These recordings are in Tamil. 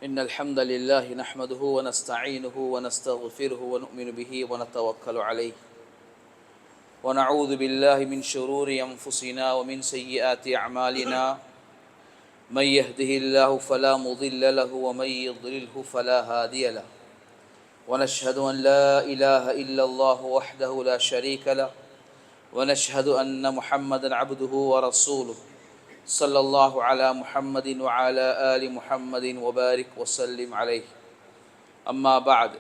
إن الحمد لله نحمده ونستعينه ونستغفره ونؤمن به ونتوكل عليه ونعوذ بالله من شرور أنفسنا ومن سيئات أعمالنا من يهده الله فلا مضل له ومن يضلله فلا هادي له ونشهد أن لا إله إلا الله وحده لا شريك له ونشهد أن محمدا عبده ورسوله صلى الله على محمد وعلى آل محمد وبارك وسلم عليه أما بعد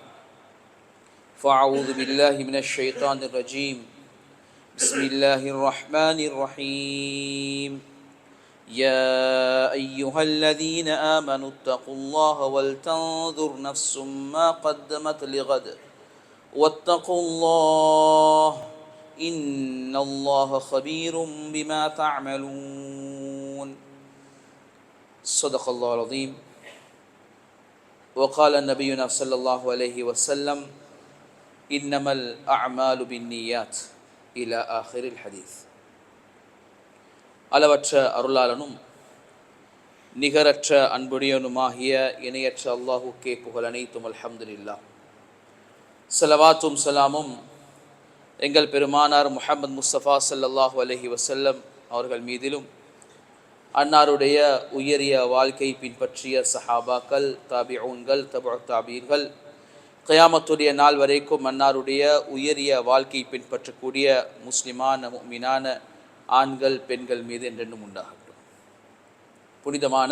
فأعوذ بالله من الشيطان الرجيم بسم الله الرحمن الرحيم يا أيها الذين آمنوا اتقوا الله ولتنظر نفس ما قدمت لغد واتقوا الله إن الله خبير بما تعملون صدق الله العظيم وقال نبينا صلى الله عليه وسلم إنما الأعمال بالنيات إلى آخر الحديث. அளவற்ற அருளாளனும் நிகரற்ற அன்புடையனுமாகிய இணையற்ற அல்லாஹுக்கே புகழ் அனைத்தும் அல்ஹம்துலில்லாஹ். ஸலவாத்தும் சலாமும் எங்கள் பெருமானார் முஹம்மது முஸ்தபா ஸல்லல்லாஹு அலைஹி வஸல்லம் அவர்கள் மீதிலும் அன்னாருடைய உயரிய வாழ்க்கை பின்பற்றிய சஹாபாக்கள், தாபிஊன்கள், தபு தாபீர்கள், கியாமத்துடைய நாள் வரைக்கும் அன்னாருடைய உயரிய வாழ்க்கை பின்பற்றக்கூடிய முஸ்லிமான முஃமினான ஆண்கள் பெண்கள் மீது என்றென்றும் உண்டாகட்டும். புனிதமான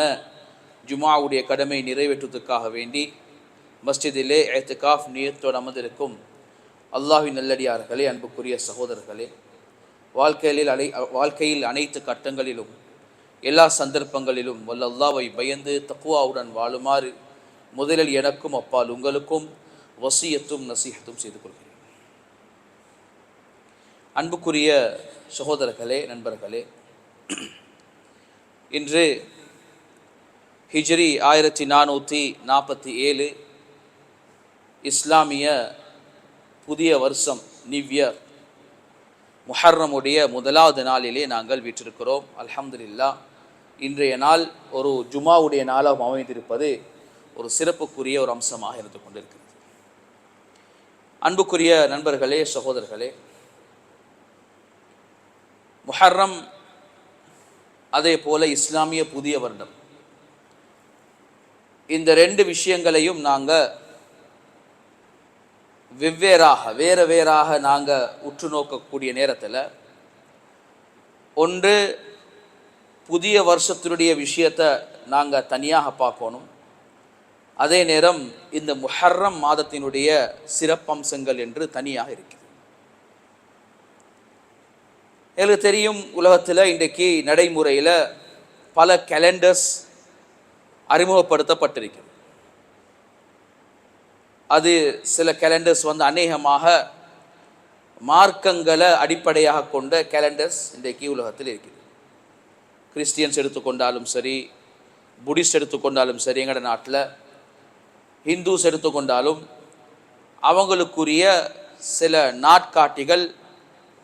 ஜுமாவுடைய கடமை நிறைவேற்றுவதற்காக வேண்டி மஸ்ஜிதிலே இஅ்திகாஃப் நியத்தோடு அமர்ந்திருக்கும் அல்லாஹ்வின் நல்லடியார்களே, அன்புக்குரிய சகோதரர்களே, வாழ்க்கையில் அனைத்து கட்டங்களிலும் எல்லா சந்தர்ப்பங்களிலும் வல்ல அல்லாஹ்வை பயந்து தக்வாவுடன் வாழுமாறு முதலில் எனக்கும் அப்பால் உங்களுக்கும் வசியத்தும் நசீஹத்தும் செய்து கொள்கிறேன். அன்புக்குரிய சகோதரர்களே, நண்பர்களே, இன்று ஹிஜ்ரி 1447 இஸ்லாமிய புதிய வருஷம், நிவ் இயர், முஹர்ரமுடைய முதலாவது நாளிலே நாங்கள் வீற்றிருக்கிறோம். அல்ஹம்துலில்லாஹ். இன்றைய நாள் ஒரு ஜுமாவுடைய நாளாக அமைந்திருப்பது ஒரு சிறப்புக்குரிய ஒரு அம்சமாக இருந்து கொண்டிருக்கிறது. அன்புக்குரிய நண்பர்களே, சகோதரர்களே, முஹர்ரம் அதே போல இஸ்லாமிய புதிய வருடம், இந்த ரெண்டு விஷயங்களையும் நாங்கள் வேறாக நாங்கள் உற்று நோக்கக்கூடிய நேரத்தில், ஒன்று புதிய வருஷத்தினுடைய விஷயத்தை நாங்கள் தனியாக பார்க்கணும். அதே நேரம் இந்த முஹர்ரம் மாதத்தினுடைய சிறப்பம்சங்கள் என்று தனியாக இருக்குது. எனக்கு தெரியும், உலகத்தில் இன்றைக்கு நடைமுறையில் பல கேலண்டர்ஸ் அறிமுகப்படுத்தப்பட்டிருக்கிறது. அது சில கேலண்டர்ஸ் அநேகமாக மார்க்கங்களை அடிப்படையாக கொண்ட கேலண்டர்ஸ் இன்றைக்கு உலகத்தில் இருக்குது. கிறிஸ்டியன்ஸ் எடுத்துக்கொண்டாலும் சரி, புத்திஸ்ட் எடுத்துக்கொண்டாலும் சரி, எங்களோட நாட்டில் ஹிந்துஸ் எடுத்துக்கொண்டாலும் அவங்களுக்குரிய சில நாட்காட்டிகள்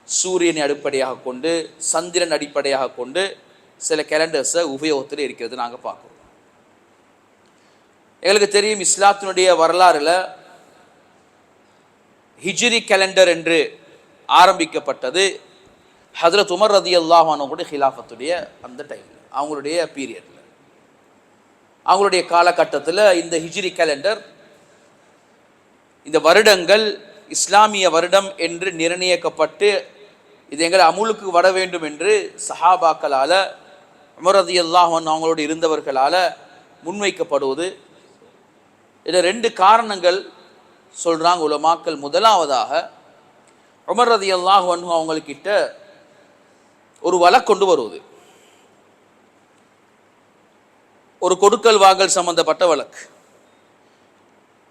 சூரியனை அடிப்படையாக கொண்டு, சந்திரன் அடிப்படையாக கொண்டு சில கேலண்டர்ஸை உபயோகத்தில் இருக்கிறது நாங்கள் பார்க்குறோம். எங்களுக்கு தெரியும், இஸ்லாத்தினுடைய வரலாறில் ஹிஜ்ரி கேலண்டர் என்று ஆரம்பிக்கப்பட்டது ஹஜ்ரத் உமர் ரலியல்லாஹு அன்ஹுடைய ஹிலாஃபத்துடைய அந்த டைமில், அவங்களுடைய பீரியடில், அவங்களுடைய காலகட்டத்தில் இந்த ஹிஜ்ரி கேலண்டர், இந்த வருடங்கள் இஸ்லாமிய வருடம் என்று நிர்ணயிக்கப்பட்டு இது எங்களை அமுலுக்கு வர வேண்டும் என்று சஹாபாக்களால், உமர் ரலியல்லாஹு அன்ஹு அவங்களோடு இருந்தவர்களால் முன்வைக்கப்படுவது. இதில் ரெண்டு காரணங்கள் சொல்கிறாங்க உலமாக்கள். முதலாவதாக, உமர் ரலியல்லாஹு அன்ஹு அவங்கக்கிட்ட ஒரு வழக்கு கொண்டு வருவது, ஒரு கொடுக்கல் வாங்கல் சம்பந்தப்பட்ட வழக்கு.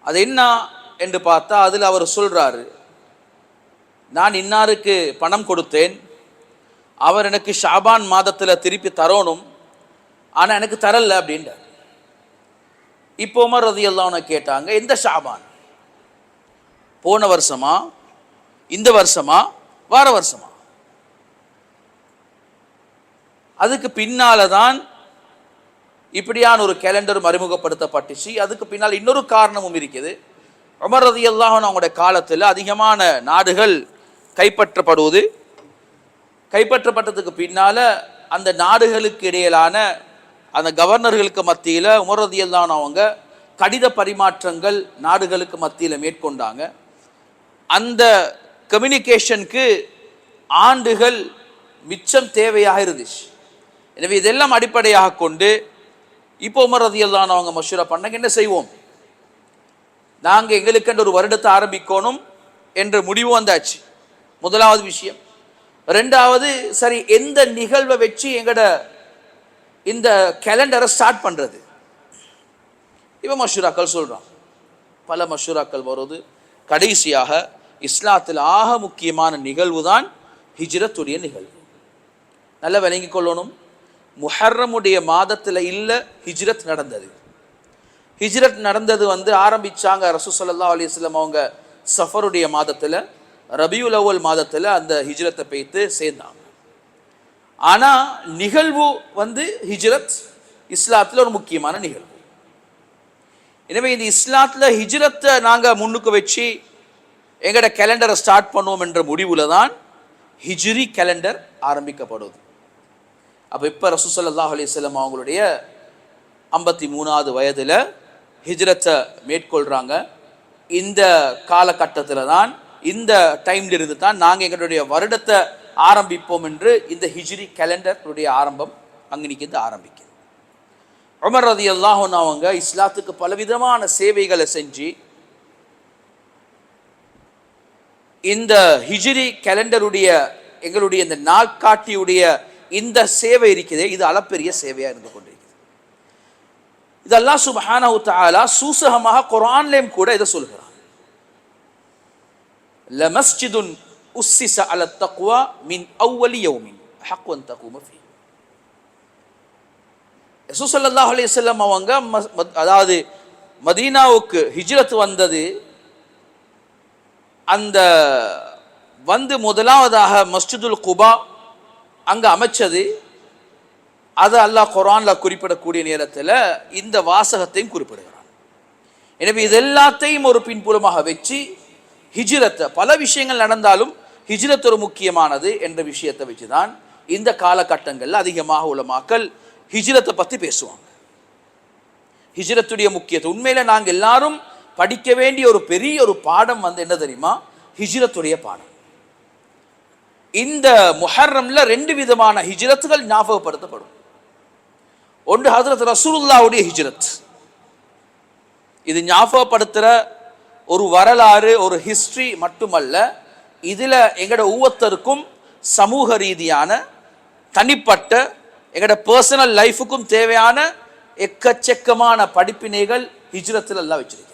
அது என்ன என்று பார்த்தா, அதில் அவர் சொல்கிறாரு, நான் இன்னாருக்கு பணம் கொடுத்தேன், அவர் எனக்கு ஷாபான் மாதத்தில் திருப்பி தரணும், ஆனால் எனக்கு தரல அப்படின்றார். இப்போ உமர் ரலியல்லாஹு அன்ஹு கேட்டாங்க, எந்த ஷாபான்? போன வருஷமா, இந்த வருஷமா, வார வருஷமா? அதுக்கு பின்னால தான் இப்படியான ஒரு கேலண்டரும் அறிமுகப்படுத்தப்பட்டுச்சு. அதுக்கு பின்னால் இன்னொரு காரணமும் இருக்குது. உமர் ரலியல்லாஹு அன்ஹு அவங்களுடைய காலத்தில் அதிகமான நாடுகள் கைப்பற்றப்பட்டதுக்கு பின்னால அந்த நாடுகளுக்கு இடையிலான அந்த கவர்னர்களுக்கு மத்தியில் உமர் ரலியல்லாஹு அன்ஹு அவங்க கடித பரிமாற்றங்கள் நாடுகளுக்கு மத்தியில் மேற்கொண்டாங்க. அந்த கம்யூனிகேஷனுக்கு ஆண்டுகள் மிச்சம் தேவையாக இருந்துச்சு. எனவே இதெல்லாம் அடிப்படையாக கொண்டு இப்போ உமர் ரலியல்லாஹு அன்ஹு அவங்க மஷூரா பண்ணாங்க, என்ன செய்வோம், நாங்கள் எங்களுக்கென்று ஒரு வருடத்தை ஆரம்பிக்கணும் என்ற முடிவு வந்தாச்சு. முதலாவது விஷயம். ரெண்டாவது, சரி எந்த நிகழ்வை வச்சு எங்கட இந்த கேலண்டரை ஸ்டார்ட் பண்ணுறது. இப்போ மஷூராக்கள் சொல்கிறோம், பல மஷூராக்கள் வருது. கடைசியாக இஸ்லாத்தில் ஆக முக்கியமான நிகழ்வு தான் ஹிஜ்ரத்துடைய நிகழ்வு. நல்லா விளங்கி கொள்ளணும். முஹர்ரமுடைய மாதத்தில் இல்லை ஹிஜ்ரத் நடந்தது. ஹிஜ்ரத் நடந்தது ஆரம்பிச்சாங்க ரசூல் ஸல்லல்லாஹு அலைஹி வஸல்லம் அவங்க சஃபருடைய மாதத்தில், ரபியுல் அவ்வல் மாதத்தில் அந்த ஹிஜ்ரத்தை பெய்து சேர்ந்தாங்க. ஆனால் நிகழ்வு ஹிஜ்ரத் இஸ்லாத்தில் ஒரு முக்கியமான நிகழ்வு. எனவே இந்த இஸ்லாத்தில் ஹிஜ்ரத்தை நாங்கள் முன்னுக்கு வச்சு எங்களோட கேலண்டரை ஸ்டார்ட் பண்ணுவோம் என்ற முடிவில் தான் ஹிஜ்ரி கேலண்டர் ஆரம்பிக்கப்படுது. அப்போ இப்போ ரசூல் ஸல்லல்லாஹு அலைஹி வஸல்லம் அவங்களுடைய 53வது வயதில் ஹிஜ்ரத்தை மேற்கொள்கிறாங்க. இந்த காலகட்டத்தில் தான், இந்த டைம்ல இருந்து தான் நாங்கள் எங்களுடைய வருடத்தை ஆரம்பிப்போம் என்று இந்த ஹிஜ்ரி கேலண்டருடைய ஆரம்பம் அங்கனிக்கு ஆரம்பிக்குது. உமர் ரலியல்லாஹு அன்ஹு அவங்க இஸ்லாத்துக்கு பலவிதமான சேவைகளை செஞ்சு இந்த ஹிஜ்ரி கேலண்டருடைய எங்களுடைய இந்த நாட்காட்டியுடைய இந்த சேவை இருக்குதே, இது அளப்பெரிய சேவையாக இருந்து கொண்டிருக்கிறது. இது அல்லாஹ் சுப்ஹானஹு வ தஆலா சூசகமாக குர்ஆன்லயும் கூட இதை சொல்கிறான். லமஸ்ஜிதுன் உஸ்ஸிஸ அலா தக்வா மின் அவ்வலி யௌமின் ஹக் அன் தகூம ஃபீஹி. ரசூல் ஸல்லல்லாஹு அலைஹி வஸல்லம் அவங்க அதாவது மதீனாவுக்கு ஹிஜ்ரத் வந்தது, அந்த முதலாவதாக மஸ்ஜிதுல் குபா அங்கே அமைச்சது, அது அல்லாஹ் குர்ஆன்ல குறிப்பிடக்கூடிய நேரத்தில் இந்த வாசகத்தையும் குறிப்பிடுகிறான். எனவே இது எல்லாத்தையும் ஒரு பின்புலமாக வச்சு ஹிஜ்ரத்தை, பல விஷயங்கள் நடந்தாலும் ஹிஜ்ரத் ஒரு முக்கியமானது என்ற விஷயத்தை வச்சு தான் இந்த காலகட்டங்களில் அதிகமாக உலமாக்கள் ஹிஜ்ரத்தை பற்றி பேசுவாங்க. ஹிஜ்ரத்துடைய முக்கியத்துவம் உண்மையில் நாங்கள் எல்லாரும் படிக்க வேண்டிய ஒரு பெரிய ஒரு பாடம் என்ன தெரியுமா? ஹிஜ்ரத்துடைய பாடம். இந்த முஹர்ரம்ல 2 விதமான ஹிஜ்ரத்துகள் ஞாபகப்படுத்தப்படும். ஒன்று ஹஜ்ரத் ரசூலுல்லாஹ்வுடைய ஹிஜ்ரத். இது ஞாபகப்படுத்துகிற ஒரு வரலாறு, ஒரு ஹிஸ்டரி மட்டுமல்ல, இதில் எங்களோட ஒவ்வொருத்தருக்கும் சமூக ரீதியான தனிப்பட்ட எங்களோட பர்சனல் லைஃபுக்கும் தேவையான எக்கச்சக்கமான படிப்பினைகள் ஹிஜ்ரத்தில் எல்லாம் வச்சிருக்கிறார்.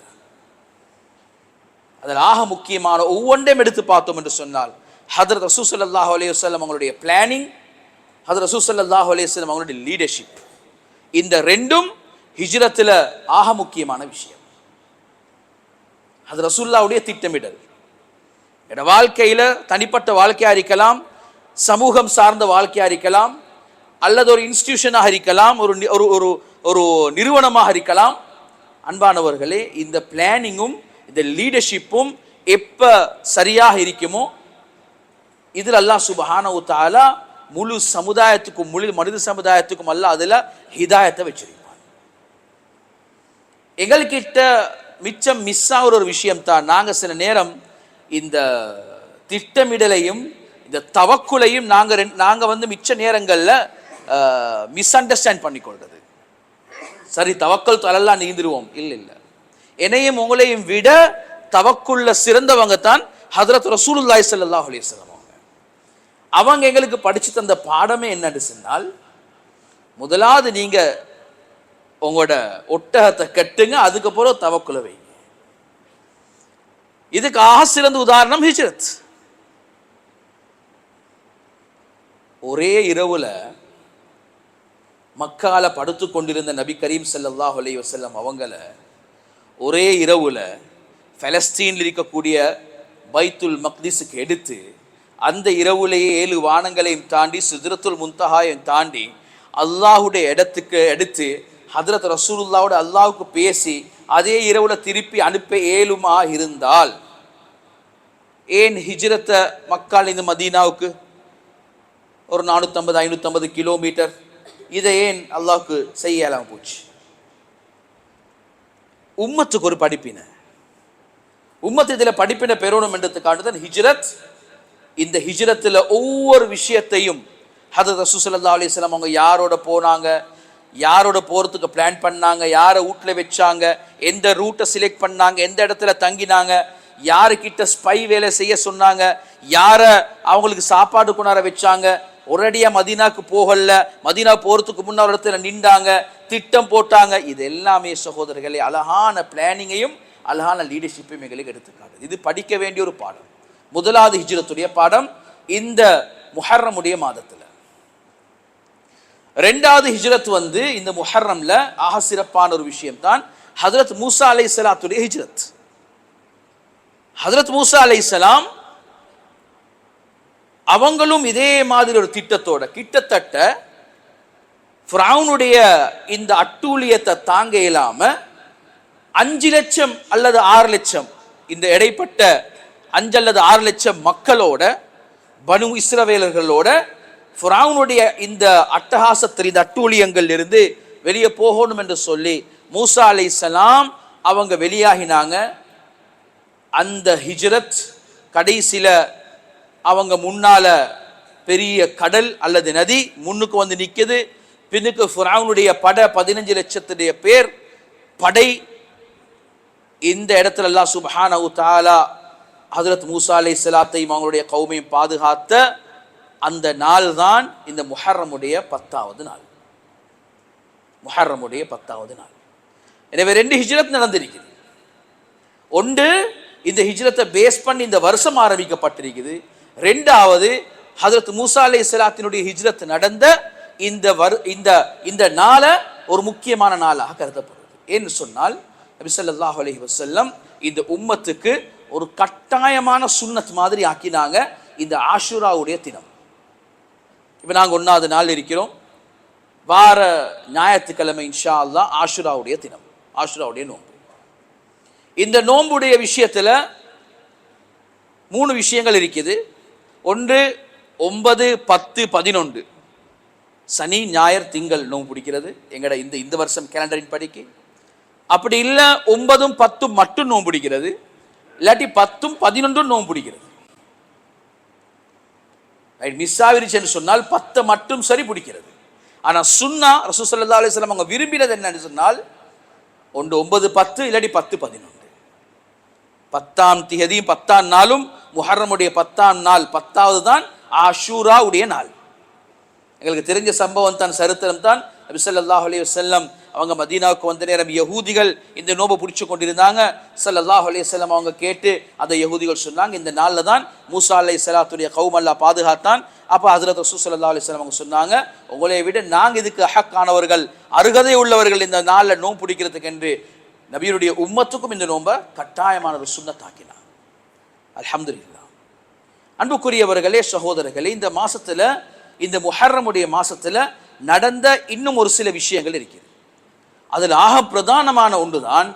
அதில் ஆக முக்கியமான ஒவ்வொன்றையும் எடுத்து பார்த்தோம் என்று சொன்னால் ஹஜ்ரத் ரசூல் ஸல்லல்லாஹு அலைஹி வஸல்லம் அவங்களுடைய பிளானிங், ஹஜ்ரத் ரசூல் ஸல்லல்லாஹு அலைஹி வஸல்லம் அவங்களுடைய லீடர்ஷிப், இந்த ரெண்டும் ஹிஜ்ரத்தில் ஆக முக்கியமான விஷயம். ஹஜ்ரத் ரசூலுல்லாஹ்வுடைய திட்டமிடல் என்னோட வாழ்க்கையில் தனிப்பட்ட வாழ்க்கையாக இருக்கலாம், சமூகம் சார்ந்த வாழ்க்கையாக இருக்கலாம், அல்லது ஒரு இன்ஸ்டிடியூஷனாக இருக்கலாம், ஒரு நிறுவனமாக இருக்கலாம். அன்பானவர்களே, இந்த பிளானிங்கும் இந்த லீடர்ஷிப்பும் எப்போ சரியாக இருக்குமோ இதில் அல்லாஹ் சுப்ஹானஹு வ தஆலா முழு சமுதாயத்துக்கும், முழு மனித சமுதாயத்துக்கும் அல்லாஹ் அதில் ஹிதாயத்தை வச்சிருப்பான். எங்கள்கிட்ட மிச்சம் மிஸ் ஆகிற ஒரு விஷயம் தான், நாங்கள் சில நேரம் இந்த திட்டமிடலையும் இந்த தவக்குலையும் நாங்கள் மிச்ச நேரங்களில் மிஸ் அண்டர்ஸ்டாண்ட் பண்ணிக்கொள்றது. சரி, தவக்கல் தலல்லாம் நீந்திருவோம், இல்லை, என்னையும் உங்களையும் விட தவக்குள்ள சிறந்தவங்க தான் ஹஜ்ரத் ரசூலுல்லாஹி ஸல்லல்லாஹு அலைஹி வஸல்லம். அவங்க எங்களுக்கு படிச்சு தந்த பாடமே என்னன்னு சொன்னால், முதலாவது நீங்க உங்களோட ஒட்டகத்தை கட்டுங்க, அதுக்கப்புறம் தவக்குல வைங்க. இதுக்கு ஆக சிறந்த உதாரணம் ஹிஜ்ரத். ஒரே இரவுல மக்கால படுத்து கொண்டிருந்த நபி கரீம் ஸல்லல்லாஹு அலைஹி வஸல்லம் அவங்கள ஒரே இரவுல பலஸ்தீனில் இருக்கக்கூடிய பைத்துல் மக்திஸுக்கு எடுத்து, அந்த இரவுலேயே 7 வானங்களையும் தாண்டி சித்ரத்துல் முன்தஹாவையும் தாண்டி அல்லாஹுடைய இடத்துக்கு எடுத்து ஹதரத் ரசூலுல்லாவோட அல்லாஹ்வுக்கு பேசி அதே இரவுல திருப்பி அனுப்ப ஏலுமா இருந்தால் ஏன் ஹிஜ்ரத்தை மக்கால் இந்த மதீனாவுக்கு ஒரு 450-550 கிலோமீட்டர் இதை ஏன் அல்லாஹ்வுக்கு செய்யலாம் போச்சு? உம்மத்துக்கு ஒரு படிப்பினை, உம்மத்து இதில் படிப்பினை பெறணும் என்றதுக்காக தான் ஹிஜ்ரத். இந்த ஹிஜ்ரத்தில் ஒவ்வொரு விஷயத்தையும் ஹதரத் ரசூல் ஸல்லல்லாஹு அலைஹி வஸல்லம் அவங்க யாரோட போனாங்க, யாரோட போகிறதுக்கு பிளான் பண்ணாங்க, யாரை வீட்டில் வச்சாங்க, எந்த ரூட்டை செலக்ட் பண்ணாங்க, எந்த இடத்துல தங்கினாங்க, யாருக்கிட்ட ஸ்பை வேலை செய்ய சொன்னாங்க, யாரை அவங்களுக்கு சாப்பாடு கொண்டாட வச்சாங்க, ஒரேடியாக மதீனாவுக்கு போகல, மதீனா போகிறதுக்கு முன்னாடி இடத்துல நின்றாங்க, திட்டம் போட்டாங்க. இது எல்லாமே சகோதரர்களே அழகான பிளானிங்கையும் அழகான லீடர்ஷிப்பையும் எங்களுக்கு எடுத்துக்காட்டு. இது படிக்க வேண்டிய ஒரு பாடம். முதலாவது ஹிஜ்ரத்துடைய பாடம் இந்த முஹர்ரமுடைய மாதத்தில். ரெண்டாவது ஹிஜ்ரத் வந்து இந்த முஹர்ரம்ல ஆக சிறப்பான ஒரு விஷயம் தான் ஹஜ்ரத் மூசா அலைஹிஸ்ஸலாத்துடைய ஹிஜ்ரத். ஹஜ்ரத் மூசா அலைஹிஸ்ஸலாம் அவங்களும் இதே மாதிரி ஒரு திட்டத்தோட கிட்டத்தட்ட ஃபிரௌனுடைய இந்த அட்டூழியத்தை தாங்க இயலாம 5 லட்சம் அல்லது 6 லட்சம் இந்த இடைப்பட்ட 5 அல்லது 6 லட்சம் மக்களோட பனு இஸ்ரவேலர்களோட ஃபிரௌனுடைய இந்த அட்டகாசத்தில் இந்த அட்டூழியங்கள் இருந்து வெளியே போகணும் என்று சொல்லி மூசா அலைஹிஸ்ஸலாம் அவங்க வெளியாகினாங்க. அந்த ஹிஜ்ரத் கடைசியில அவங்க முன்னால பெரிய கடல் அல்லது நதி முன்னுக்கு வந்து நிற்குது. பின்னுக்கு ஃபிரௌனுடைய படை 15 லட்சத்துடைய பேர் படை. இந்த இடத்துல அல்லாஹ் சுப்ஹானஹு தஆலா ஹஜ்ரத் மூசா அலைஹிஸ்ஸலாத்தையும் அவங்களுடைய கௌமையும் பாதுகாத்த அந்த நாள் தான் இந்த முஹர்ரமுடைய 10வது நாள். முஹர்ரமுடைய 10வது நாள். எனவே 2 ஹிஜ்ரத் நடந்திருக்குது. ஒன்று இந்த ஹிஜ்ரத்தை பேஸ் பண்ணி இந்த வருஷம் ஆரம்பிக்கப்பட்டிருக்குது. ரெண்டாவது ஹஜ்ரத் மூசா அலைஹிஸ்ஸலாத்தினுடைய ஹிஜ்ரத் நடந்த இந்த நாளை ஒரு முக்கியமான நாளாக கருதப்படுது. ஏன்னு சொன்னால் நபி ஸல்லல்லாஹு அலைஹி வஸல்லம் இந்த உம்மத்துக்கு ஒரு கட்டாயமான சுன்னத் மாதிரி ஆக்கினாங்க இந்த ஆஷுராவுடைய தினம். இப்போ நாங்கள் 1வது நாள் இருக்கிறோம். வார ஞாயிற்றுக்கிழமை இன்ஷா அல்லாஹ் ஆஷுராவுடைய தினம், ஆஷுராவுடைய நோன்பு. இந்த நோன்புடைய விஷயத்தில் 3 விஷயங்கள் இருக்குது. ஒன்று 9, 10, 11 சனி ஞாயிறு திங்கள் நோன்பு பிடிக்கிறது எங்கட இந்த வருஷம் கேலண்டரின் படிக்கு. அப்படி இல்லை 9, 10 மட்டும் நோன்பு பிடிக்கிறது, இல்லாட்டி 10, 11 நோன்பு பிடிக்கிறது. மிஸ் ஆகிருச்சுன்னு சொன்னால் 10 மட்டும் சரி பிடிக்கிறது. ஆனால் சுன்னா ரசூல் ஸல்லல்லாஹு அலைஹி வஸல்லம் அவங்க விரும்பினது என்னன்னு சொன்னால் ஒன்று 9, 10 இல்லாட்டி 10, 11. 10ஆம் திகதியும் 10ஆம் நாளும் முஹர்ரமுடைய 10ஆம் நாள் 10வது தான் ஆஷூராவுடைய நாள். எங்களுக்கு தெரிஞ்ச சம்பவம் தான், சரித்திரம் தான். நபி ஸல்லல்லாஹு அலைஹி வஸல்லம் அவங்க மதீனாவுக்கு வந்த நேரம் யஹூதிகள் இந்த நோன்பை பிடிச்சு கொண்டிருந்தாங்க. ஸல்லல்லாஹு அலைஹி வஸல்லம் அவங்க கேட்டு அந்த யஹூதிகள் சொன்னாங்க இந்த நாளில் தான் மூசா அலைஹிஸ்ஸலாத்துடைய கௌம் அல்லாஹ் பாதுகாத்தான். அப்போ ஹஜ்ரத் ரசூல் ஸல்லல்லாஹு அலைஹி வஸல்லம் அவங்க சொன்னாங்க உங்களை விட நாங்கள் இதுக்கு அஹக்கானவர்கள், அருகதை உள்ளவர்கள் இந்த நாளில் நோன்பு பிடிக்கிறதுக்கு என்று நபியுடைய உம்மத்துக்கும் இந்த நோன்பை கட்டாயமான ஒரு சுன்னத்தாக்கினார். அல்ஹம்துலில்லாஹ். அன்புக்குரியவர்களே சகோதரர்களே, இந்த மாசத்துல இந்த முஹர்ரமுடைய மாசத்துல நடந்த இன்னும் ஒரு சில விஷயங்கள் இருக்கிறது. அதில் ஆக பிரதானமான ஒன்றுதான்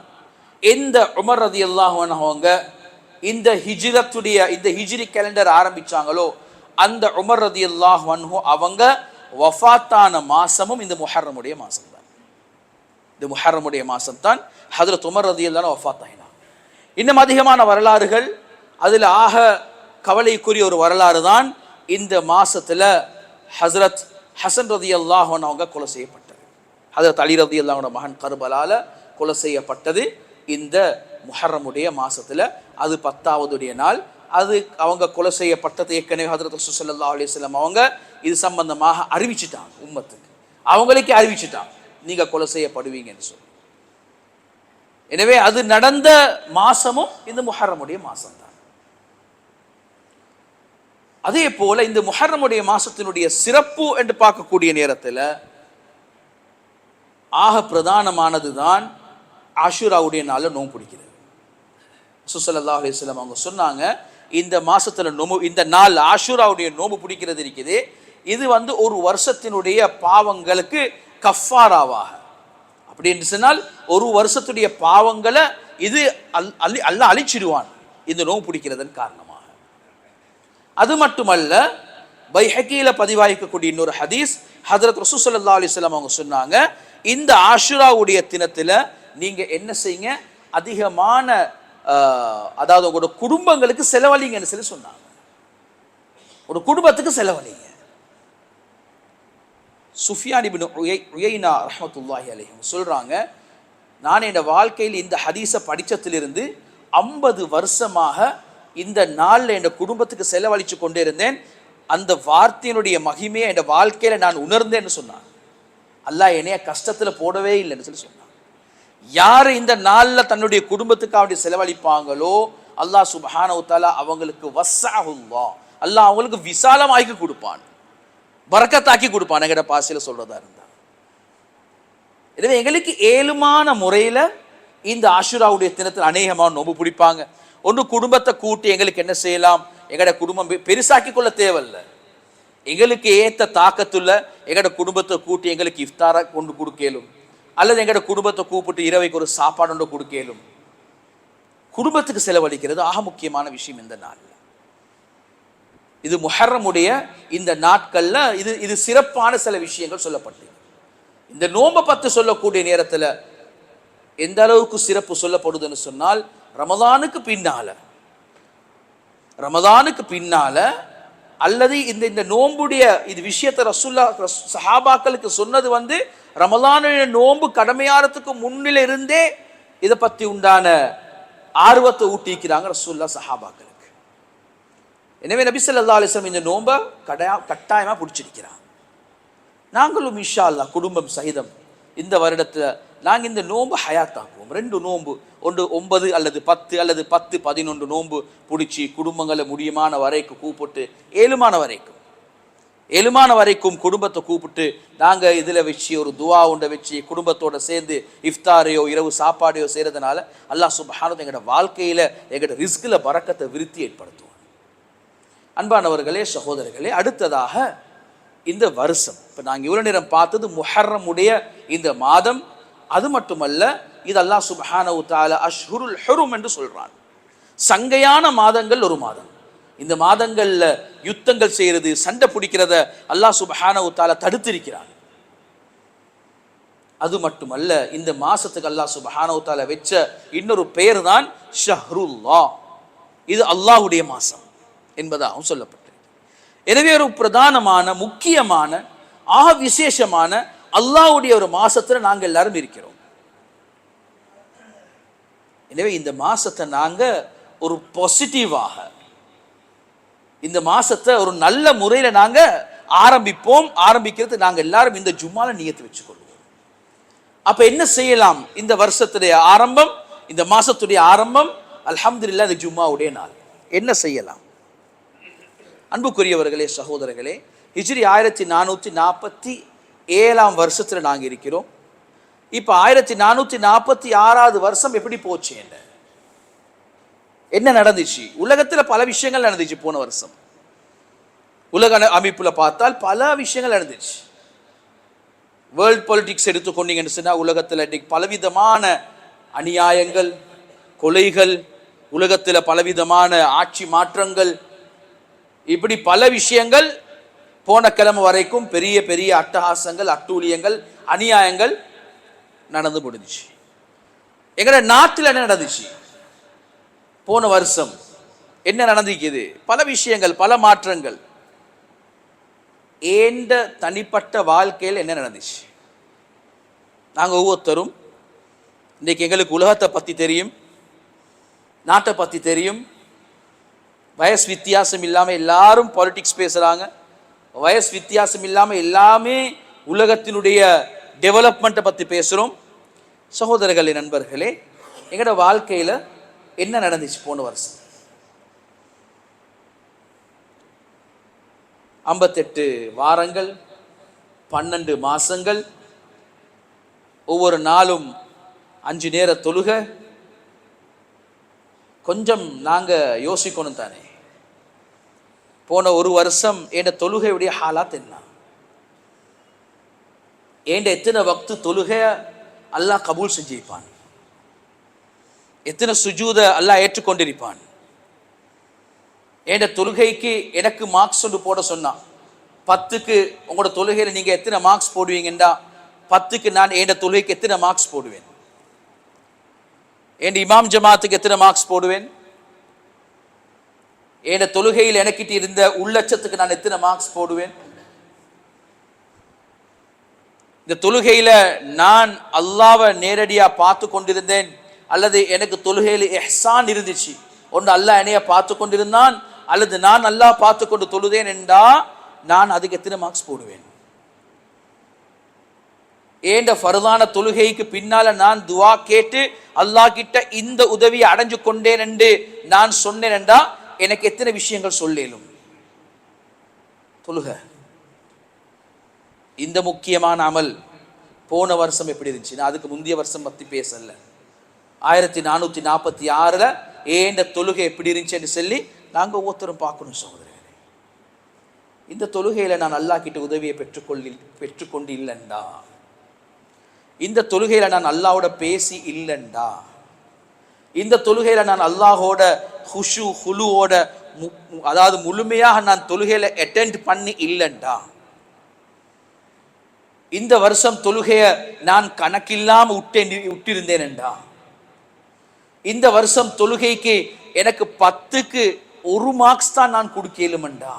இந்த உமர் ரலியல்லாஹு அன்ஹு அவங்க இந்த ஹிஜ்ரத்துடைய இந்த ஹிஜ்ரி கேலண்டர் ஆரம்பிச்சாங்களோ அந்த உமர் ரலியல்லாஹு அன்ஹு அவங்க வஃபாத்தான மாசமும் இந்த முஹர்ரமுடைய மாசம் தான். இந்த முஹர்ரமுடைய மாசம் தான் ஹஜ்ரத் உமர் ரலியல்லாஹு அன்ஹு வஃபாத் ஆயினாங்க. இன்னும் அதிகமான வரலாறுகள், அதில் ஆக கவலைக்குரிய ஒரு வரலாறு தான் இந்த மாசத்துல ஹஜ்ரத் ஹசன் ரலியல்லாஹு அன்ஹு அவங்க கொலை செய்யப்பட்டது. ஹஜ்ரத் அலி ரலியல்லாஹு அன்ஹு மகன் கர்பலால கொலை செய்யப்பட்டது இந்த முஹர்ரமுடைய மாசத்துல. அது 10வது நாள். அது அவங்க கொலை செய்யப்பட்டது ஏற்கனவே ஹஜ்ரத் ரசூல் ஸல்லல்லாஹு அலைஹி வஸல்லம் அவங்க இது சம்பந்தமாக அறிவிச்சிட்டாங்க, உம்மத்துக்கு அவங்களுக்கே அறிவிச்சிட்டாங்க நீங்க கொலை செய்யப்படுவீங்கன்னு சொல்லி. எனவே அது நடந்த மாசமும் இந்த முஹர்ரமுடைய மாசம் தான். அதே போல இந்த முஹர்ரமுடைய மாசத்தினுடைய சிறப்பு என்று பார்க்கக்கூடிய நேரத்தில் ஆக பிரதானமானது தான் ஆஷூராவுடைய நாளில் நோன்பு பிடிக்கிறது. ரசூல் ஸல்லல்லாஹு அலைஹி வஸல்லம் அவங்க சொன்னாங்க இந்த மாசத்துல இந்த நாள் ஆஷூராவுடைய நோன்பு பிடிக்கிறது இருக்குது, இது ஒரு வருஷத்தினுடைய பாவங்களுக்கு கஃபாராவாக, அப்படி என்று சொன்னால் ஒரு வருஷத்துடைய பாவங்களை இது அல்லாஹ் அழிச்சிடுவான் இந்த நோன்பு பிடிக்கிறதன் காரணமாக. அது மட்டுமல்ல, பைஹகியில பதிவாய்க்கக்கூடிய இன்னொரு ஹதீஸ், ஹஜ்ரத் ரசூல் ஸல்லல்லாஹு அலைஹி வஸல்லம் அவங்க சொன்னாங்க, இந்த ஆஷுராவுடைய தினத்துல நீங்க என்ன செய்யுங்க, அதிகமான அதாவது உங்களோட குடும்பங்களுக்கு செலவழிங்கன்னு சொல்லி சொன்னாங்க. ஒரு குடும்பத்துக்கு செலவழிங்க. சுஃபியான் இப்னு உயைனா ரஹ்மத்துல்லாஹி அலைஹி சொல்றாங்க, நான் என் வாழ்க்கையில் இந்த ஹதீஸை படிச்சதிலிருந்து 50 வருஷமாக இந்த நாளில் என் குடும்பத்துக்கு செலவழித்து கொண்டே இருந்தேன். அந்த வார்த்தையினுடைய மகிமையை என் வாழ்க்கையில நான் உணர்ந்தேன்னு சொன்னான். அல்லாஹ் என்னைய கஷ்டத்தில் போடவே இல்லைன்னு சொல்லி சொன்னான். யார் இந்த நாளில் தன்னுடைய குடும்பத்துக்கு அவருடைய செலவழிப்பாங்களோ அல்லாஹ் சுப்ஹானஹு வ தஆலா அவங்களுக்கு வஸ்ஸஅஹுல்லாஹ், அல்லாஹ் அவங்களுக்கு விசாலமாக்கி கொடுப்பான், பரக்கத்தாக்கி கொடுப்பான் எங்கட பாசையில் சொல்றதா இருந்தா. எனவே எங்களுக்கு ஏழுமான முறையில் இந்த ஆஷுராவுடைய தினத்தில் அநேகமான நோன்பு பிடிப்பாங்க. ஒன்று குடும்பத்தை கூட்டி எங்களுக்கு என்ன செய்யலாம், எங்கட குடும்பம் பெருசாக்கி கொள்ள தேவையில்லை, எங்களுக்கு ஏற்ற தாக்கத்துள்ள எங்கட குடும்பத்தை கூட்டி எங்களுக்கு இஃப்தாரை கொண்டு கொடுக்கலும், அல்லது எங்கட குடும்பத்தை கூப்பிட்டு இரவைக்கு ஒரு சாப்பாடு ஒன்று கொடுக்கலும். குடும்பத்துக்கு செலவழிக்கிறது ஆக முக்கியமான விஷயம் இந்த நாளில். இது முஹர்ரமுடைய இந்த நாட்கள்ல இது சிறப்பான சில விஷயங்கள் சொல்லப்பட்டு, இந்த நோன்பை பற்றி சொல்லக்கூடிய நேரத்தில் எந்த அளவுக்கு சிறப்பு சொல்லப்படுதுன்னு சொன்னால், ரமதானுக்கு பின்னால அல்லது இந்த நோன்புடைய இது விஷயத்தை ரசூலுல்லாஹ் சஹாபாக்களுக்கு சொன்னது ரமதானுடைய நோன்பு கடமையாறதுக்கு முன்னில இருந்தே இதை பற்றி உண்டான ஆர்வத்தை ஊட்டிக்கிறாங்க ரசூலுல்லாஹ் சஹாபாக்களுக்கு. எனவே நபி ஸல்லல்லாஹு அலைஹி வஸல்லம் இந்த நோன்பை கட்டாயமாக பிடிச்சிருக்கிறாங்க. நாங்களும் இன்ஷா அல்லாஹ் குடும்பம் சகிதம் இந்த வருடத்தில் நாங்கள் இந்த நோன்பு ஹயாத்தாக்குவோம். 2 நோன்பு, ஒன்று 9 அல்லது 10 அல்லது 10, 11 நோன்பு பிடிச்சி குடும்பங்களை முடியுமான வரைக்கும் கூப்பிட்டு ஏழுமான வரைக்கும் குடும்பத்தை கூப்பிட்டு நாங்கள் இதில் வச்சு ஒரு துவா உண்டை வச்சு குடும்பத்தோடு சேர்ந்து இஃப்தாரையோ இரவு சாப்பாடையோ செய்கிறதுனால அல்லாஹ் சுப்ஹானஹு எங்களோட வாழ்க்கையில் எங்களோட ரிஸ்கில் பரக்கத்தை விருத்தி ஏற்படுத்துவோம். அன்பானவர்களே, சகோதரர்களே, அடுத்ததாக இந்த வருஷம், இப்போ நாங்கள் இவ்வளோ நேரம் பார்த்தது முஹர்ரமுடைய இந்த மாதம். அது மட்டுமல்ல, இது அல்லாஹ் சுப்ஹானஹு வ தஆலா அஷ்ஹுருல் ஹுரும் என்று சொல்றான். சங்கையான மாதங்கள் ஒரு மாதம். இந்த மாதங்கள்ல யுத்தங்கள் செய்யறது, சண்டை பிடிக்கிறத அல்லாஹ் சுப்ஹானஹு வ தஆலா தடுத்திருக்கிறான். அது மட்டுமல்ல, இந்த மாசத்துக்கு அல்லாஹ் சுப்ஹானஹு வ தஆலா வெச்ச இன்னொரு பெயர் தான் ஷஹ்ருல்லாஹ். இது அல்லாஹ்வுடைய மாசம் என்பதாகவும் சொல்லப்பட்டது. எனவே ஒரு பிரதானமான முக்கியமான ஆக விசேஷமான அல்லாஹ்வுடைய ஒரு மாசத்துல நாங்கள் எல்லாரும் இருக்கிறோம். எனவே இந்த மாசத்தை நாங்க ஒரு பாசிட்டிவாக, இந்த மாசத்தை ஒரு நல்ல முறையில நாங்க ஆரம்பிக்கிறது நாங்க எல்லாரும் இந்த ஜும்மால நியத்து வச்சுக்கொள்வோம். அப்ப என்ன செய்யலாம், இந்த வருஷத்துடைய ஆரம்பம், இந்த மாசத்துடைய ஆரம்பம் அல்ஹம்துலில்லாஹ் இந்த ஜும்மாவுடைய நாள் என்ன செய்யலாம்? அன்புக்குரியவர்களே, சகோதரர்களே, ஹிஜ்ரி 1447 வருஷத்தில் நாங்கள் இருக்கிறோம். இப்போ 1446 வருஷம் எப்படி போச்சு, என்ன நடந்துச்சு? உலகத்தில் பல விஷயங்கள் நடந்துச்சு. போன வருஷம் உலக அமைப்பில் பார்த்தால் பல விஷயங்கள் நடந்துச்சு. வேர்ல்ட் பாலிட்டிக்ஸ் எடுத்துக்கொண்டீங்கன்னு சொன்னால் உலகத்தில் இன்றைக்கு பலவிதமான அநியாயங்கள், கொலைகள், உலகத்தில் பலவிதமான ஆட்சி மாற்றங்கள், இப்படி பல விஷயங்கள் போன கிழமை வரைக்கும் பெரிய பெரிய அட்டகாசங்கள், அட்டூழியங்கள், அநியாயங்கள் நடந்து முடிஞ்சிச்சு. எங்கட நாட்டில் என்ன நடந்துச்சு போன வருஷம், என்ன நடந்துக்குது? பல விஷயங்கள், பல மாற்றங்கள். ஏண்ட தனிப்பட்ட வாழ்க்கையில் என்ன நடந்துச்சு? நாங்கள் ஒவ்வொருத்தரும் இன்றைக்கு எங்களுக்கு உலகத்தை பற்றி தெரியும், நாட்டை பற்றி தெரியும். வயசு வித்தியாசம் இல்லாமல் எல்லாரும் பாலிட்டிக்ஸ் பேசுகிறாங்க. வயசு வித்தியாசம் இல்லாமல் எல்லாமே உலகத்தினுடைய டெவலப்மெண்ட்டை பற்றி பேசுகிறோம். சகோதரர்களே, நண்பர்களே, எங்களோட வாழ்க்கையில் என்ன நடந்துச்சு போன வருஷம்? 58 வாரங்கள், 12 மாசங்கள், ஒவ்வொரு நாளும் 5 நேர தொழுகை. கொஞ்சம் நாங்கள் யோசிக்கணும் தானே, போன ஒரு வருஷம் என் தொழுகையுடைய ஹாலாத் என்ன? ஏண்ட எத்தனை வக்து தொழுகை அல்லாஹ் கபூல் செஞ்சிருப்பான். எத்தனை சுஜூத அல்லாஹ் ஏற்றுக்கொண்டிருப்பான். என் தொழுகைக்கு எனக்கு மார்க்ஸ் ஒன்று போட சொன்னான். 10க்கு உங்களோட தொழுகையில் நீங்கள் எத்தனை மார்க்ஸ் போடுவீங்கண்டா 10க்கு நான் என் தொழுகைக்கு எத்தனை மார்க்ஸ் போடுவேன், என் இமாம் ஜமாத்துக்கு எத்தனை மார்க்ஸ் போடுவேன், என் தொழுகையில் எனக்கிட்ட இருந்த உள்ளட்சத்துக்கு நான் எத்தனை மார்க்ஸ் போடுவேன். இந்த தொழுகையில நான் அல்லாவை நேரடியா பார்த்து கொண்டிருந்தேன் அல்லது எனக்கு தொழுகையில் இஹ்சான் இருந்துச்சு, ஒன்று அல்லாஹ் என்னைய பார்த்து கொண்டிருந்தான் அல்லது நான் அல்லாஹ் பார்த்து கொண்டு தொழுதேன் என்றா நான் அதுக்கு எத்தனை மார்க்ஸ் போடுவேன். ஏண்ட ஃபர்தான தொழுகைக்கு பின்னால நான் துவா கேட்டு அல்லாஹ் கிட்ட இந்த உதவியை அடைஞ்சு கொண்டேன் என்று நான் சொன்னேன் என்றா எனக்கு எத்தனை விஷயங்கள் சொல்லேலும். தொழுக இந்த முக்கியமான அமல் போன வருஷம் எப்படி இருந்துச்சு, நான் அதுக்கு முந்தைய வருஷம் பத்தி பேசல. 1446 ஏண்ட தொழுகை எப்படி இருந்துச்சுன்னு சொல்லி நாங்கள் ஒவ்வொருத்தரும் பார்க்கணும் சகோதரர்களே. இந்த தொழுகையில நான் அல்லாஹ் கிட்ட உதவியை பெற்றுக்கொண்டு இல்லைண்டா, இந்த தொழுகையில நான் அல்லாஹோட பேசி இல்லைண்டா, இந்த தொழுகையில நான் அல்லாஹோட ஹுஷு ஹுலுவோட அதாவது முழுமையாக நான் தொழுகையில அட்டெண்ட் பண்ணி இல்லைண்டா, இந்த வருஷம் தொழுகைய நான் கணக்கில்லாம விட்டிருந்தேன்டா, இந்த வருஷம் தொழுகைக்கு எனக்கு 10க்கு 1 மார்க்ஸ் தான் நான் கொடுக்கலுமெண்டா.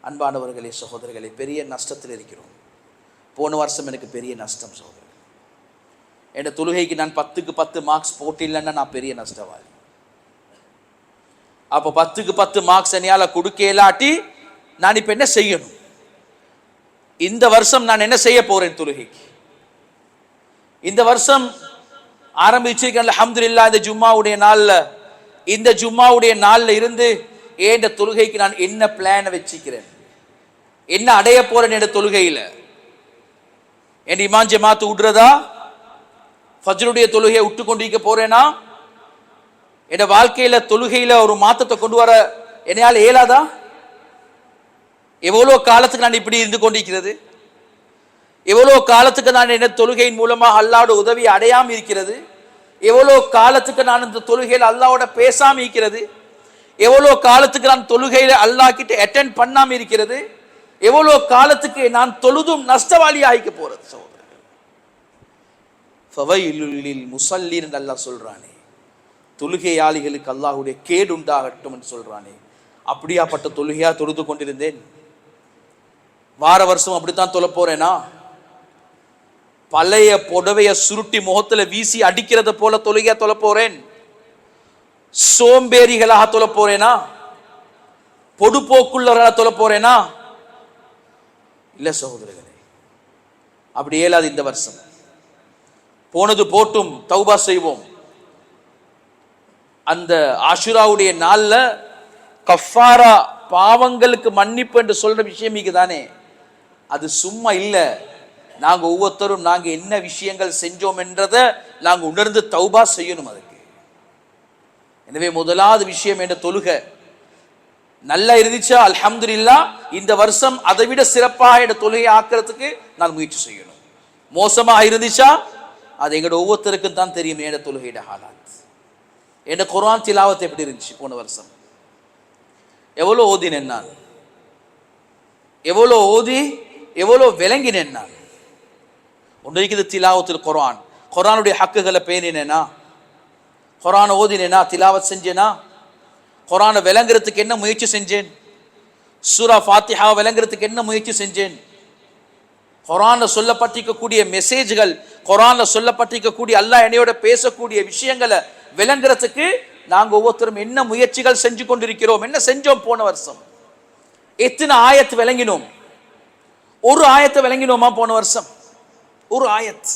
அன்பானவர்களே சகோதரர்களே, பெரிய நஷ்டத்தில் இருக்கிறோம். போன வருஷம் எனக்கு பெரிய நஷ்டம் சகோதரர். என் தொழுகைக்கு நான் 10க்கு 10 மார்க்ஸ் போட்டில்லைன்னா நான் பெரிய நஷ்டவாளி. அப்போ 10க்கு 10 மார்க்ஸ் என்னால கொடுக்கலாட்டி நான் இப்ப என்ன செய்யணும்? இந்த வருஷம் நான் என்ன செய்ய போறேன் தொழுகைக்கு? இந்த வருஷம் ஆரம்பிச்சிருக்கேன் அல்ஹம்துலில்லாஹ். இந்த ஜும்மாவுடைய நாள்ல இருந்து ஏண்ட தொழுகைக்கு நான் என்ன பிளான் வச்சிக்கிறேன், என்ன அடைய போறேன் என்ற தொழுகையில. என் இமாம் ஜமாத்து விடுறதா, ஃபஜ்ருடைய தொழுகையை விட்டு கொண்டிருக்க போறேனா, என் வாழ்க்கையில தொழுகையில ஒரு மாற்றத்தை கொண்டு வர என்னால் இயலாதா? எவ்வளோ காலத்துக்கு நான் இப்படி இருந்து கொண்டிருக்கிறது, எவ்வளோ காலத்துக்கு நான் என்ன தொழுகையின் மூலமாக அல்லாஹ்வோட உதவி அடையாம இருக்கிறது, எவ்வளோ காலத்துக்கு நான் இந்த தொழுகையில் அல்லாஹ்வோட பேசாம இருக்கிறது, எவ்வளோ காலத்துக்கு நான் தொழுகையில அல்லாஹ் கிட்ட அட்டெண்ட் பண்ணாம இருக்கிறது, எவ்வளோ காலத்துக்கு நான் தொழுதும் நஷ்டவாளி ஆகிக்க போறது சகோதரர்கள். ஃபவைலுல் லில் முஸல்லீன் என்று அல்லாஹ் சொல்றானே, தொழுகையாளிகளுக்கு அல்லாஹ்வுடைய கேடு உண்டாகட்டும் என்று சொல்றானே. அப்படியாப்பட்ட தொழுகையா தொழுது கொண்டிருந்தேன். வார வருஷம் அப்படித்தான் தொழ போறேனா? பழைய புடவைய சுருட்டி முகத்துல வீசி அடிக்கிறத போல தொழுகையா தொழ போறேன்? சோம்பேறிகளாக தொழ போறேனா? பொடுப்போக்குள்ளவர்களாக தொழ போறேனா? இல்ல சகோதரர்களே, அப்படி இயலாது. இந்த வருஷம் போனது போட்டும், தௌபா செய்வோம். அந்த ஆஷுராவுடைய நாள்ல கஃபாரா பாவங்களுக்கு மன்னிப்பு என்று சொல்ற விஷயம் தானே, அது சும்மா இல்ல. நாங்க ஒவ்வொருத்தரும் நாங்க என்ன விஷயங்கள் செஞ்சோம் என்றதை நாங்க உணர்ந்து தௌபா செய்யணும் அதுக்கு. எனவே முதலாவது விஷயம் என்ற தொழுகை நல்லா இருந்துச்சா அல்ஹம்துலில்லாஹ், இந்த வருஷம் அதை விட சிறப்பாக என்ற தொழுகை ஆக்கிறதுக்கு நான் முயற்சி செய்யணும். மோசமாக இருந்துச்சா அது எங்களோட ஒவ்வொருத்தருக்கும் தான் தெரியும். என்ற தொழுகையோட ஹாலாத், என்ற குர்ஆன் திலாவத் எப்படி இருந்துச்சு போன வருஷம், எவ்வளோ ஓதினேன் நான், எவ்வளோ ஓதி எவ்வளோ விளங்கினேன் நான். ஒன்றைக்கு திலாவத்தில் குர்ஆன், குர்ஆனுடைய ஹக்குகளை பேணினேனா, குர்ஆனை ஓதினேனா, திலாவத் செஞ்சேனா, குர்ஆனை விளங்குறதுக்கு என்ன முயற்சி செஞ்சேன், சூரா ஃபாத்திஹா விளங்குறதுக்கு என்ன முயற்சி செஞ்சேன், குர்ஆன்ல சொல்லப்பட்டிருக்கக்கூடிய மெசேஜ்கள், குர்ஆன்ல சொல்லப்பட்டிருக்கக்கூடிய அல்லாஹ் என்னையோட பேசக்கூடிய விஷயங்களை விளங்குறதுக்கு நாங்கள் ஒவ்வொருத்தரும் என்ன முயற்சிகள் செஞ்சு கொண்டிருக்கிறோம், என்ன செஞ்சோம் போன வருஷம். எத்தனை ஆயத்து விளங்கினோம்? ஒரு ஆயத்தை விளங்கினோமா போன வருஷம்? ஒரு ஆயத்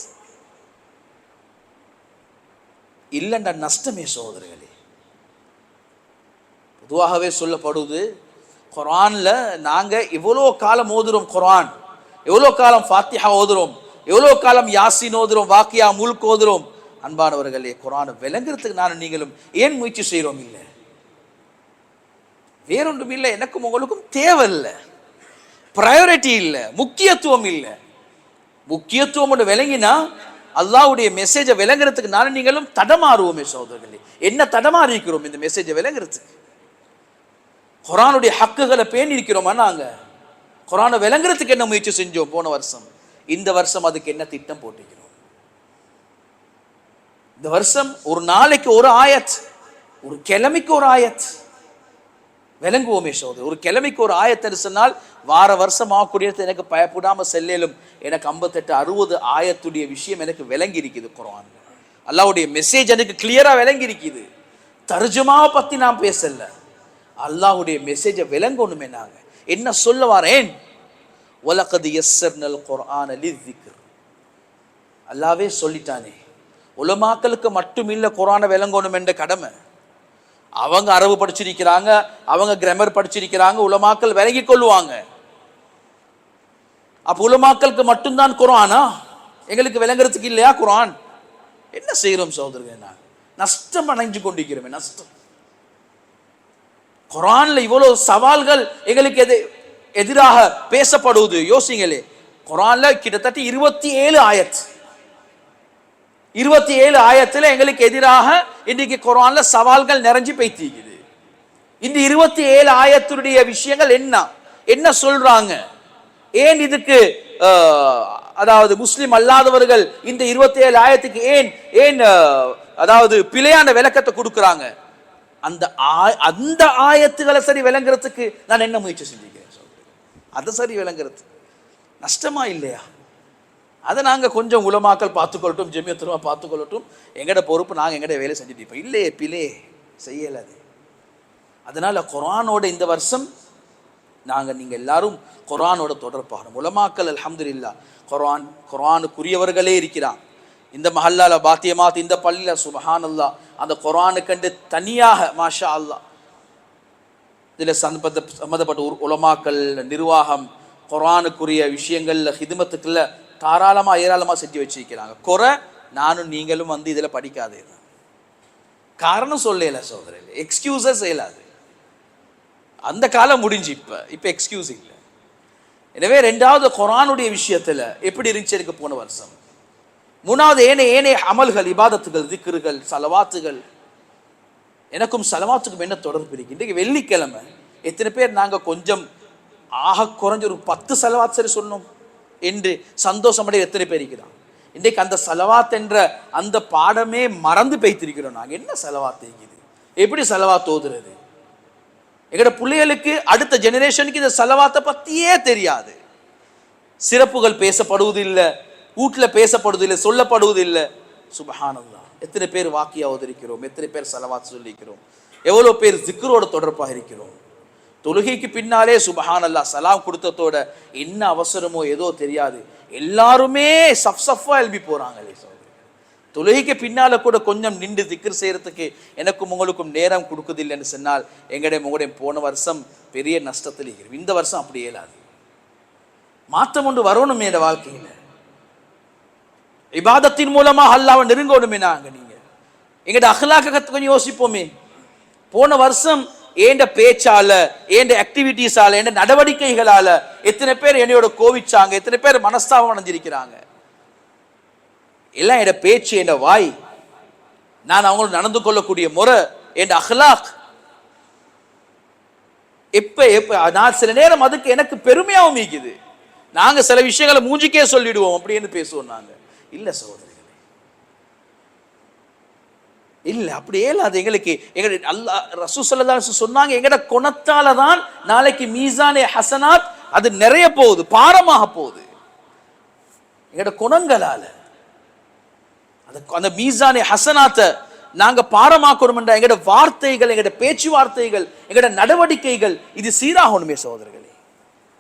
இல்லைண்டா நஷ்டமே சகோதரர்களே. பொதுவாகவே சொல்லப்படுவது, குர்ஆன்ல நாங்க எவ்வளோ காலம் ஓதுறோம் குர்ஆன், எவ்வளோ காலம் ஃபாத்திஹா ஓதுறோம், எவ்வளோ காலம் யாசின் ஓதுறோம், வாக்கியா முல்க் ஓதுறோம். அன்பானவர்களே, குர்ஆனை விளங்குறதுக்கு நானும் நீங்களும் ஏன் முயற்சி செய்கிறோம்? இல்லை, வேறொன்றும் இல்லை. எனக்கும் உங்களுக்கும் தேவை இல்லை, ப்ரையாரிட்டி இல்லை, முக்கியத்துவம் இல்லை. முக்கியத்துவம் ஒன்று விளங்கினா அல்லாஹ்வுடைய மெசேஜை விளங்குறதுக்கு நானும் நீங்களும் தடமாறுவோமே சகோதரர்களே. என்ன தடமாறி இருக்கிறோம் இந்த மெசேஜை விளங்குறதுக்கு? குர்ஆனுடைய ஹக்குகளை பேணி இருக்கிறோமா? நாங்க குர்ஆனை விளங்குறதுக்கு என்ன முயற்சி செஞ்சோம் போன வருஷம்? இந்த வருஷம் அதுக்கு என்ன திட்டம் போட்டிருக்கிறோம்? இந்த வருஷம் ஒரு நாளைக்கு ஒரு ஆயத், ஒரு கிழமைக்கு ஒரு ஆயத் விளங்குவோமே சகோதரர். ஒரு கிழமைக்கு ஒரு ஆயத்தை சொன்னால் வார வருஷம் ஆகக்கூடியது எனக்கு பயப்படாம செல்லும். எனக்கு 58 60 ஆயத்துடைய விஷயம் எனக்கு விளங்கி இருக்குது. குர்ஆன் அல்லாஹ்வுடைய மெசேஜ் எனக்கு கிளியரா விளங்கி இருக்குது. தர்ஜுமாவை பத்தி நான் பேசல, அல்லாஹ்வுடைய மெசேஜை விளங்கணுமே. நாங்க என்ன சொல்ல வரேன்? வலகத் யஸ்ஸர்னல் குர்ஆன லிஸ்ஸிக்ர். அல்லாஹ்வே சொல்லிட்டானே, உலமாக்களுக்கு மட்டும் இல்ல குர்ஆனை விளங்கணும் என்ற கடமை. அவங்க அரபு படிச்சிருக்கிறாங்க, அவங்க கிராமர் படிச்சிருக்கிறாங்க, உலமாக்கள் விளங்கி கொள்ளுவாங்க. அப்ப உலமாக்களுக்கு மட்டும்தான் குர்ஆனா? எங்களுக்கு விளங்குறதுக்கு இல்லையா குர்ஆன்? என்ன செய்யறோம் சகோதரர்களே? நான் நஷ்டம் அடைஞ்சு கொண்டிருக்கிறோமே, நஷ்டம். குர்ஆன்ல இவ்வளவு சவால்கள் எங்களுக்கு எதிராக பேசப்படுவது யோசிங்களே. குர்ஆன்ல கிட்டத்தட்ட 27 ஆயத், 27 ஆயத்துல எங்களுக்கு எதிராக இன்னைக்கு குர்ஆன்ல சவால்கள் நிறைஞ்சு பேசிக்குது. இந்த 27 ஆயத்துடைய விஷயங்கள் என்ன சொல்றாங்க? ஏன் இதுக்கு அதாவது முஸ்லிம் அல்லாதவர்கள் இந்த 27 ஆயத்துக்கு ஏன் அதாவது பிழையான விளக்கத்தை கொடுக்கறாங்க? அந்த ஆயத்துகளை சரி விளங்குறதுக்கு நான் என்ன முயற்சி செஞ்சிருக்கேன்? அதை சரி விளங்குறது நஷ்டமா இல்லையா? அதை நாங்கள் கொஞ்சம் உலமாக்கள் பார்த்துக்கொள்ளட்டும், ஜமியத்துலமா பார்த்துக்கொள்ளட்டும், எங்கட பொறுப்பு, நாங்கள் எங்கட வேலை செஞ்சுட்டு இருப்போம். இல்லையே, பிழை செய்யலாது. அதனால குர்ஆனோட இந்த வருஷம் நீங்கள் எல்லாரும் குர்ஆனோட தொடர்பாகணும். உலமாக்கள் அல்ஹம்துலில்லாஹ் குர்ஆனுக்குரியவர்களே இருக்கிறான். இந்த மஹல்லால பாத்தியமாத், இந்த பள்ளியில சுப்ஹானல்லாஹ் அந்த குர்ஆனுக்கண்டு தனியாக மாஷா அல்லாஹ் இதில் சம்மந்தப்பட்ட உலமாக்கள் நிர்வாகம் குர்ஆனுக்குரிய விஷயங்கள்ல ஹிதுமத்துக்குள்ள தாராளமா ஏராளமா செஞ்சு வச்சிருக்கிறாங்க. குறை நானும் நீங்களும் இதுல படிக்காதே தான் காரணம் சொல்லல சோதரர், எக்ஸ்கியூஸஸ் செய்யலாது. அந்த காலம் முடிஞ்சு, இப்ப எக்ஸ்கியூஸ் இல்லை. எனவே ரெண்டாவது குர்ஆனுடைய விஷயத்துல எப்படி இருந்துச்சு எனக்கு போன வருஷம். மூணாவது ஏனைய அமல்கள், இபாதத்துகள், திக்ருகள், சலவாத்துகள். எனக்கும் சலவாத்துக்கும் என்ன தொடர்பு இருக்கு? இன்றைக்கு வெள்ளிக்கிழமை எத்தனை பேர் நாங்க கொஞ்சம் ஆக குறைஞ்ச ஒரு 10 சலவாத் சரி சொன்னோம் என்று சந்தோஷமடைய எத்தனை பேர் இருக்கிறான்? இன்றைக்கு அந்த சலவாத் என்ற அந்த பாடமே மறந்து பேய்த்திருக்கிறோம். நாங்கள் என்ன சலவாத் இருக்குது, எப்படி சலவாத் ஓதுறது? எங்கட பிள்ளைகளுக்கு, அடுத்த ஜெனரேஷனுக்கு இந்த சலவாத்தை பத்தியே தெரியாது. சிறப்புகள் பேசப்படுவதில்லை, வீட்டில் பேசப்படுவதில்லை, சொல்லப்படுவதில்லை. சுப்ஹானல்லாஹ், எத்தனை பேர் வாக்கியா ஓதிருக்கிறோம், எத்தனை பேர் சலவாத் சொல்லிக்கிறோம், எவ்வளோ பேர் ஜிக்ரோட தொடர்பாக இருக்கிறோம். தொழுகைக்கு பின்னாலே சுப்ஹானல்லாஹ் சலாம் கொடுத்ததோட என்ன அவசரமோ ஏதோ தெரியாது, எல்லாருமே சஃபா எழுப்பி போறாங்களே. தொழுகைக்கு பின்னால கூட கொஞ்சம் நின்று திக்ர் செய்யறதுக்கு எனக்கும் உங்களுக்கும் நேரம் கொடுக்குதில்லைன்னு சொன்னால் உங்களுடைய போன வருஷம் பெரிய நஷ்டத்தில் இருக்கிறோம். இந்த வருஷம் அப்படி இயலாது. மாற்றம் ஒன்று வரணும் என் வாழ்க்கையில. இபாதத்தின் மூலமா அல்லாஹ்வை நெருங்கணுமே. நீங்க எங்கட அஹ்லாக்க கொஞ்சம் யோசிப்போமே. போன வருஷம் ஏண்ட பேச்சால, ஏண்ட ஆக்டிவிட்டிஸால, ஏண்ட நடவடிக்கைகளால எத்தனை பேர் என்னையோட கோவிச்சாங்க, எத்தனை பேர் மனஸ்தாபம் அடைஞ்சிருக்கிறாங்க. எல்லாம் என் பேச்சு, என் வாய், நான் அவங்களோட நடந்து கொள்ளக்கூடிய முறை, என் அஹ்லாக். எப்ப நான் சில நேரம் அதுக்கு எனக்கு பெருமையாகவும் இருக்குது. நாங்க சில விஷயங்களை மூஞ்சிக்கே சொல்லிடுவோம் அப்படின்னு பேசுவோம். நாங்க இல்ல சகோதரர்களே, இல்ல அப்படியே இல்ல. அது எங்களுக்கு அல்லாஹ் ரசூல் ஸல்லல்லாஹு அலைஹி வஸல்லம் சொன்னாங்க, எங்கட குணத்தால தான் நாளைக்கு மீசானே ஹசனாத் அது நிறைய போகுது, பாரமாக போகுது. எங்கட குணங்களால அந்த மீசானே ஹசனாத்தை நாங்க பாரமாக்கணும் என்ற எங்கட வார்த்தைகள், எங்கட பேச்சுவார்த்தைகள், எங்கட நடவடிக்கைகள் இது சீராகணுமே சகோதரர்களே.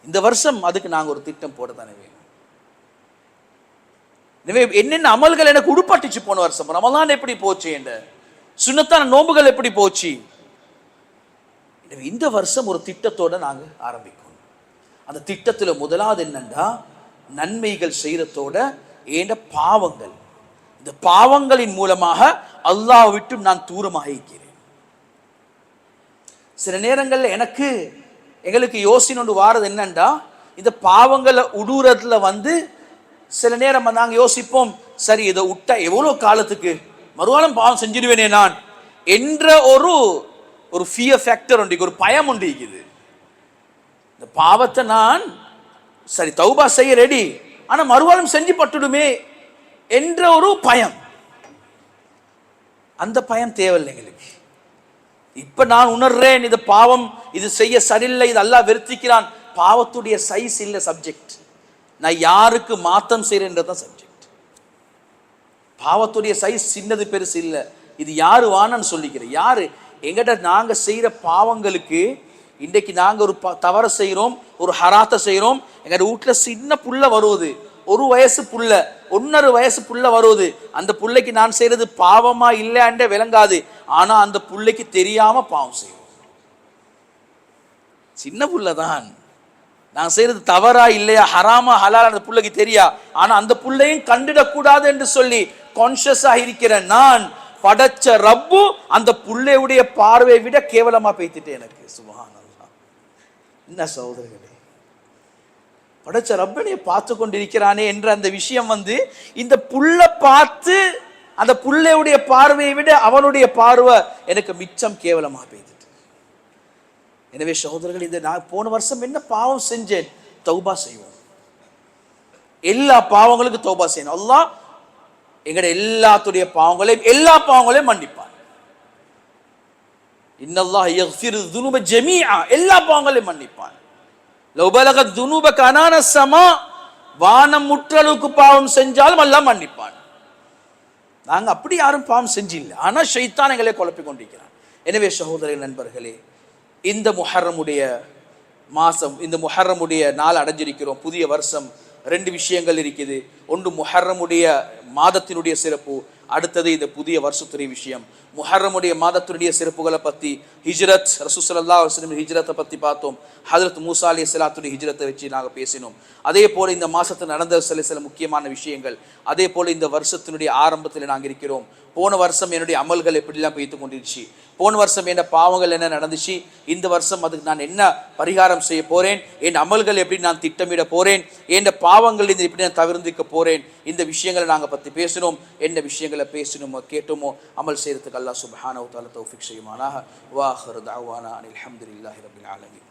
இந்த வருஷம் அதுக்கு நாங்க ஒரு திட்டம் போட தானே வேணும். எனவே என்னென்ன அமல்கள் எனக்கு உடுப்பட்டுச்சு போன வருஷம், ரமலான் எப்படி போச்சு, என்ற சுன்னத்தான நோம்புகள் எப்படி போச்சு. இந்த வருஷம் ஒரு திட்டத்தோட நாங்க ஆரம்பிக்கணும். அந்த திட்டத்துல முதலாவது என்னன்னா, நன்மைகள் செய்யறதோட ஏண்ட பாவங்கள், இந்த பாவங்களின் மூலமாக அல்லாஹ் விட்டு நான் தூரமாக இருக்கிறேன். சில நேரங்கள்ல எங்களுக்கு யோசனை ஒன்று வாரது என்னண்டா, இந்த பாவங்களை உடுறதுல சில நேரம் நாங்க யோசிப்போம், சரி இதை விட்டா எவ்வளோ காலத்துக்கு மறுவாரம் பாவம் செஞ்சிடுவேனே நான் என்ற ஒரு ஒரு ஃபியர் ஃபேக்டர் உண்டு, ஒரு பயம் உண்டு இருக்குது. இந்த பாவத்தை நான் சரி தௌபா செய்ய ரெடி, ஆனா மறுவாரம் செஞ்சு பட்டுடுமே என்ற ஒரு பயம். அந்த பயம் தேவையில்லை எங்களுக்கு. இப்ப நான் உணர்றேன் இது பாவம், இது செய்ய சரியில்லை, இது அல்லாஹ் வெறுத்திக்கிறான். பாவத்துடைய சைஸ் இல்லை சப்ஜெக்ட், நான் யாருக்கு மாத்தம் செய்யறேன்றதான் சப்ஜெக்ட். பாவத்துடைய சைஸ் சின்னது பெருசு இல்லை, இது யாரு வானன்னு சொல்லிக்கிறேன். யாரு எங்கிட்ட நாங்க செய்யற பாவங்களுக்கு இன்றைக்கு நாங்க ஒரு தவறு செய்யறோம், ஒரு ஹராத்தை செய்யறோம், எங்க வீட்டுல சின்ன புள்ள வருவது, 1 வயசு புள்ள 1.5 வயசு புள்ள வருவது, அந்த புள்ளைக்கு நான் செய்யறது பாவமா இல்லையாண்டே விளங்காது. ஆனா அந்த புள்ளைக்கு தெரியாம பாவம் செய்வோம். சின்ன புள்ளதான், நான் செய்யறது தவறா இல்லையா ஹராமா ஹலால் அந்த புள்ளைக்கு தெரியா, ஆனா அந்த புள்ளையும் கண்டிடக்கூடாது என்று சொல்லி கான்சியஸா இருக்கிற நான் படைச்ச ரப்பு அந்த புள்ளையுடைய பார்வையை விட கேவலமா பேத்திட்டு எனக்கு. சுப்ஹானல்லாஹ். என்ன சகோதரர்களே, படைச்ச ரப்பனையை பார்த்து கொண்டிருக்கிறானே என்ற அந்த விஷயம் இந்த புள்ள பார்த்து அந்த புள்ளையுடைய பார்வையை விட அவனுடைய பார்வை எனக்கு மிச்சம் கேவலமா பேத்திட்டு. எனவே சகோதரர்கள், இந்த நான் போன வருஷம் என்ன பாவம் செஞ்சேன், தௌபா செய்வோம். எல்லா பாவங்களுக்கும் தௌபா செய்யணும். அல்லாஹ் எங்கட எல்லா பாவங்களையும் மன்னிப்பான். இன்னல்லாஹ் யக்ஃபிரு ذுனூப ஜமீஆ, எல்லா பாவங்களையும் மன்னிப்பான். லவ் பலகத் ذுனூப கனான ஸமா, வானம் முற்றளவுக்கு பாவம் செஞ்சாலும் அல்லாஹ் மன்னிப்பான். நாங்க அப்படி யாரும் பாவம் செஞ்சில்லை, ஆனா ஷைத்தான் எங்களை குழப்பிக் கொண்டிருக்கிறான். எனவே சகோதரர்கள் நண்பர்களே, இந்த முஹர்ரமுடைய மாசம், இந்த முஹர்ரமுடைய நாள் அடைஞ்சிருக்கிறோம். புதிய வருஷம் 2 விஷயங்கள் இருக்குது. ஒன்று முஹர்ரமுடைய மாதத்தினுடைய சிறப்பு, அடுத்தது இந்த புதிய வருஷத்துடைய விஷயம். முஹர்ரமுடைய மாதத்தினுடைய சிறப்புகளை பற்றி ஹிஜ்ரத், ரசூல் ஸல்லல்லாஹு அலைஹி வஸல்லம் ஹிஜ்ரத்தை பற்றி பார்த்தோம். ஹஜ்ரத் மூசா அலைஹிஸ்ஸலாத்துடைய ஹிஜ்ரத்தை வச்சு நாங்கள் பேசினோம். அதே போல இந்த மாசத்தில் நடந்த சில முக்கியமான விஷயங்கள். அதே போல இந்த வருஷத்தினுடைய ஆரம்பத்தில் நாங்கள் இருக்கிறோம். போன வருஷம் என்னுடைய அமல்கள் எப்படிலாம் பெய்து கொண்டிருச்சு, போன வருஷம் என்ன பாவங்கள் என்ன நடந்துச்சு, இந்த வருஷம் அதுக்கு நான் என்ன பரிகாரம் செய்ய போறேன், என் அமல்கள் எப்படி நான் திட்டமிட போறேன், என் பாவங்கள் எப்படி நான் தவிர்த்துக்க போறேன், இந்த விஷயங்களை நாங்கள் பற்றி பேசினோம். என்ன விஷயங்களை பேசினோமோ கேட்டோமோ அமல் செய்யறதுக்கு அல்லாஹ் சுப்ஹானஹு வ தஆலா தௌஃபீக் செய்யுமானாக. வ ஆகிரு தஅவானா அனில் ஹம்துலில்லாஹி ரப்பில் ஆலமீன்.